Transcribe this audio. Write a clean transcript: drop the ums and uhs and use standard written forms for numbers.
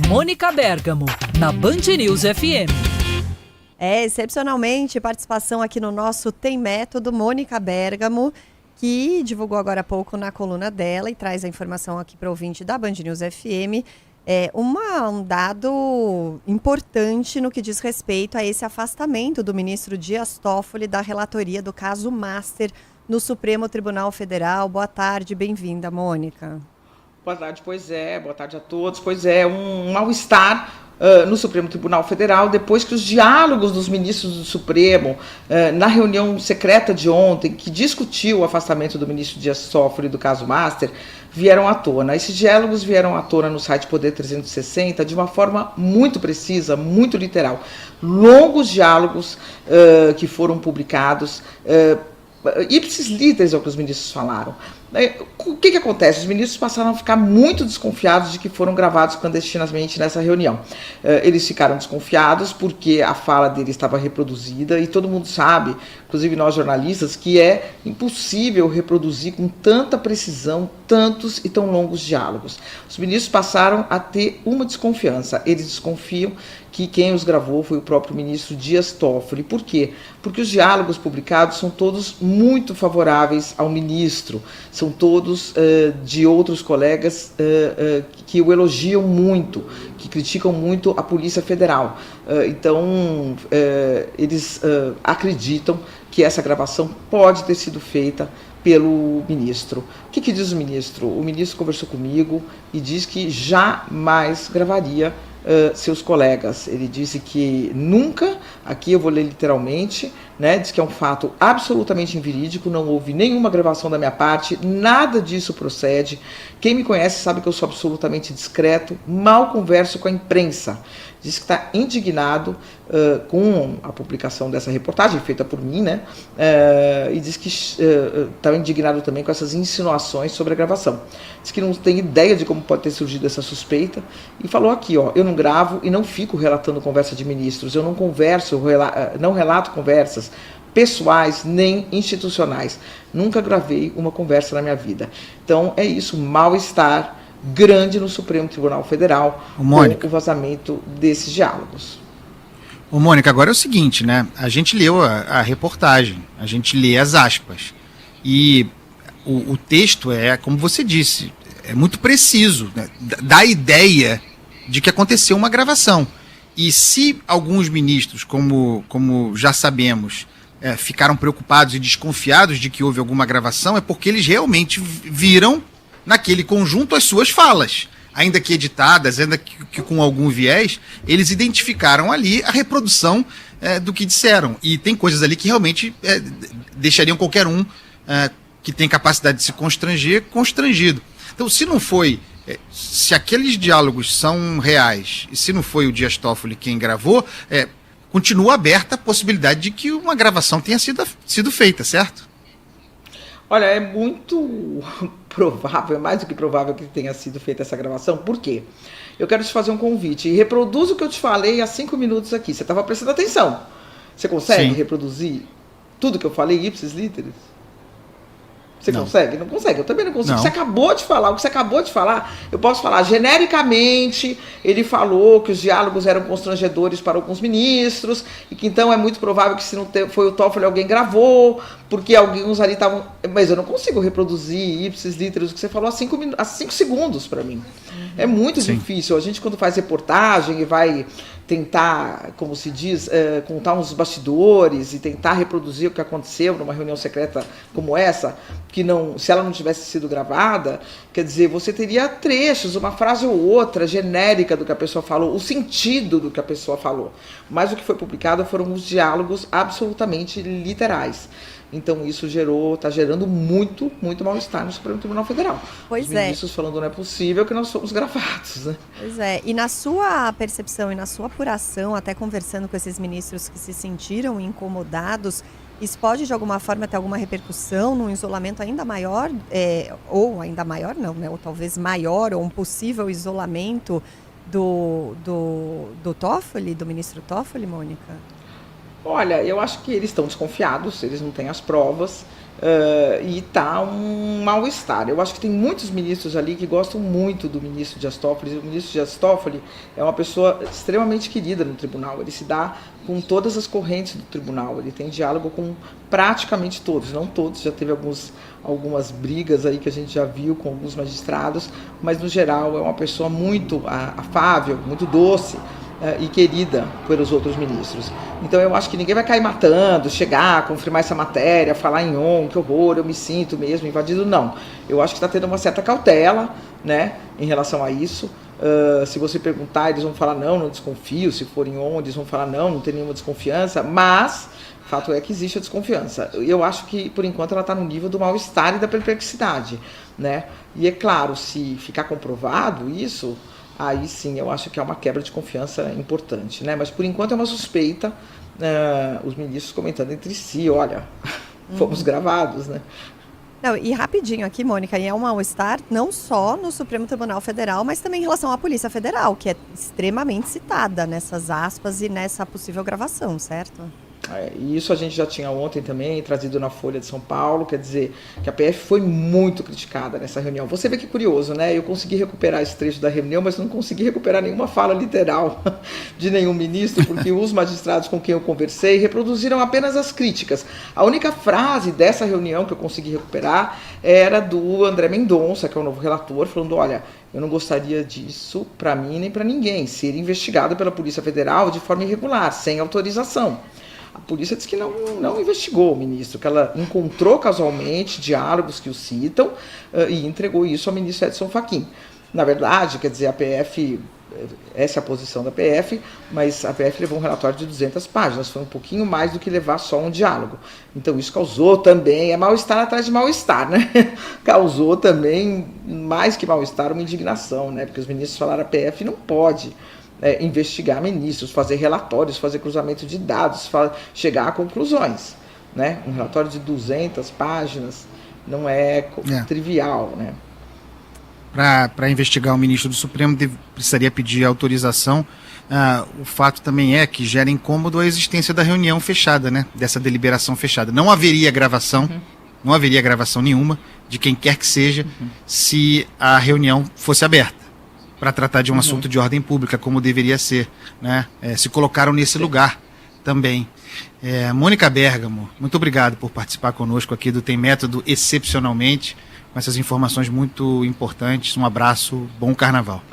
Mônica Bergamo, na Band News FM. Excepcionalmente, participação aqui no nosso Tem Método, Mônica Bergamo, que divulgou agora há pouco na coluna dela e traz a informação aqui para o ouvinte da Band News FM. Um dado importante no que diz respeito a esse afastamento do ministro Dias Toffoli da relatoria do caso Master no Supremo Tribunal Federal. Boa tarde, bem-vinda, Mônica. Boa tarde, boa tarde a todos. Um mal-estar no Supremo Tribunal Federal, depois que os diálogos dos ministros do Supremo, na reunião secreta de ontem, que discutiu o afastamento do ministro Dias Toffoli do caso Master, vieram à tona. Esses diálogos vieram à tona no site Poder 360 de uma forma muito precisa, muito literal. Longos diálogos que foram publicados, ipsis literis é o que os ministros falaram. O que acontece? Os ministros passaram a ficar muito desconfiados de que foram gravados clandestinamente nessa reunião. Eles ficaram desconfiados porque a fala dele estava reproduzida e todo mundo sabe, inclusive nós jornalistas, que é impossível reproduzir com tanta precisão tantos e tão longos diálogos. Os ministros passaram a ter uma desconfiança. Eles desconfiam que quem os gravou foi o próprio ministro Dias Toffoli. Por quê? Porque os diálogos publicados são todos muito favoráveis ao ministro, são todos de outros colegas que o elogiam muito, que criticam muito a Polícia Federal. Então, eles acreditam que essa gravação pode ter sido feita pelo ministro. O que diz o ministro? O ministro conversou comigo e diz que jamais gravaria seus colegas. Ele disse que nunca, aqui eu vou ler literalmente, né, diz que é um fato absolutamente inverídico, não houve nenhuma gravação da minha parte, nada disso procede. Quem me conhece sabe que eu sou absolutamente discreto, mal converso com a imprensa. Diz que está indignado com a publicação dessa reportagem feita por mim, né? E diz que está indignado também com essas insinuações sobre a gravação. Diz que não tem ideia de como pode ter surgido essa suspeita e falou aqui, ó, eu não gravo e não fico relatando conversa de ministros, eu não converso, não relato conversas pessoais nem institucionais. Nunca gravei uma conversa na minha vida. Então é isso, mal-estar grande no Supremo Tribunal Federal com o vazamento desses diálogos. Ô, Mônica, agora é o seguinte, né? A gente leu a reportagem, a gente lê as aspas e o texto é, como você disse, é muito preciso, né? Dá a ideia de que aconteceu uma gravação. E se alguns ministros, como já sabemos, ficaram preocupados e desconfiados de que houve alguma gravação, é porque eles realmente viram naquele conjunto as suas falas, ainda que editadas, ainda que com algum viés, eles identificaram ali a reprodução do que disseram. E tem coisas ali que realmente deixariam qualquer um que tem capacidade de se constranger, constrangido. Então, se não foi, se aqueles diálogos são reais, e se não foi o Dias Toffoli quem gravou, continua aberta a possibilidade de que uma gravação tenha sido feita, certo? Olha, é muito provável, é mais do que provável que tenha sido feita essa gravação. Por quê? Eu quero te fazer um convite. Reproduza o que eu te falei há 5 minutos aqui. Você estava prestando atenção. Você consegue reproduzir tudo que eu falei, ipsis literis? Você consegue? Não consegue. Eu também não consigo. Não. Você acabou de falar. O que você acabou de falar, eu posso falar genericamente. Ele falou que os diálogos eram constrangedores para alguns ministros e que então é muito provável que se não foi o Toffoli alguém gravou, porque alguns ali estavam... Mas eu não consigo reproduzir ipsis literis o que você falou há 5 segundos para mim. É muito difícil. A gente, quando faz reportagem e vai tentar, como se diz, contar uns bastidores e tentar reproduzir o que aconteceu numa reunião secreta como essa, que não, se ela não tivesse sido gravada, quer dizer, você teria trechos, uma frase ou outra genérica do que a pessoa falou, o sentido do que a pessoa falou. Mas o que foi publicado foram os diálogos absolutamente literais. Então isso está gerando muito, muito mal-estar no Supremo Tribunal Federal. Os ministros falando não é possível que nós somos gravados, né? Pois é, e na sua percepção e na sua apuração, até conversando com esses ministros que se sentiram incomodados, isso pode de alguma forma ter alguma repercussão num isolamento ainda maior, ou ainda maior não, né? Ou talvez maior, ou um possível isolamento do Toffoli, do ministro Toffoli, Mônica? Olha, eu acho que eles estão desconfiados, eles não têm as provas, e está um mal-estar. Eu acho que tem muitos ministros ali que gostam muito do ministro Dias Toffoli. O ministro Dias Toffoli é uma pessoa extremamente querida no tribunal. Ele se dá com todas as correntes do tribunal. Ele tem diálogo com praticamente todos, não todos. Já teve algumas brigas aí que a gente já viu com alguns magistrados, mas no geral é uma pessoa muito afável, muito doce, e querida pelos outros ministros. Então eu acho que ninguém vai cair matando, chegar, confirmar essa matéria, falar em que horror, eu me sinto mesmo invadido, não. Eu acho que está tendo uma certa cautela, né, em relação a isso. Se você perguntar, eles vão falar não desconfio, se forem eles vão falar não tem nenhuma desconfiança, mas o fato é que existe a desconfiança. Eu acho que, por enquanto, ela está no nível do mal-estar e da perplexidade, né? E é claro, se ficar comprovado isso, aí sim eu acho que é uma quebra de confiança importante, né? Mas por enquanto é uma suspeita, os ministros comentando entre si, olha, fomos gravados, né? Não, e rapidinho aqui, Mônica, e é um mal-estar não só no Supremo Tribunal Federal, mas também em relação à Polícia Federal, que é extremamente citada nessas aspas e nessa possível gravação, certo? E isso a gente já tinha ontem também trazido na Folha de São Paulo, quer dizer que a PF foi muito criticada nessa reunião. Você vê que curioso, né? Eu consegui recuperar esse trecho da reunião, mas não consegui recuperar nenhuma fala literal de nenhum ministro, porque os magistrados com quem eu conversei reproduziram apenas as críticas. A única frase dessa reunião que eu consegui recuperar era do André Mendonça, que é o novo relator, falando, olha, eu não gostaria disso para mim nem para ninguém, ser investigado pela Polícia Federal de forma irregular, sem autorização. A polícia diz que não investigou o ministro, que ela encontrou casualmente diálogos que o citam e entregou isso ao ministro Edson Fachin. Na verdade, quer dizer, a PF, essa é a posição da PF, mas a PF levou um relatório de 200 páginas, foi um pouquinho mais do que levar só um diálogo. Então isso causou também, é mal-estar atrás de mal-estar, né? Causou também, mais que mal-estar, uma indignação, né? Porque os ministros falaram, a PF não pode investigar ministros, fazer relatórios, fazer cruzamento de dados, chegar a conclusões, né? Um relatório de 200 páginas não é trivial, né? Para investigar o ministro do Supremo, precisaria pedir autorização. O fato também é que gera incômodo a existência da reunião fechada, né? Dessa deliberação fechada. Não haveria gravação, não haveria gravação nenhuma de quem quer que seja, se a reunião fosse aberta, para tratar de um assunto de ordem pública, como deveria ser, né? Se colocaram nesse lugar também. Mônica Bérgamo, muito obrigado por participar conosco aqui do Tem Método, excepcionalmente, com essas informações muito importantes. Um abraço, bom carnaval.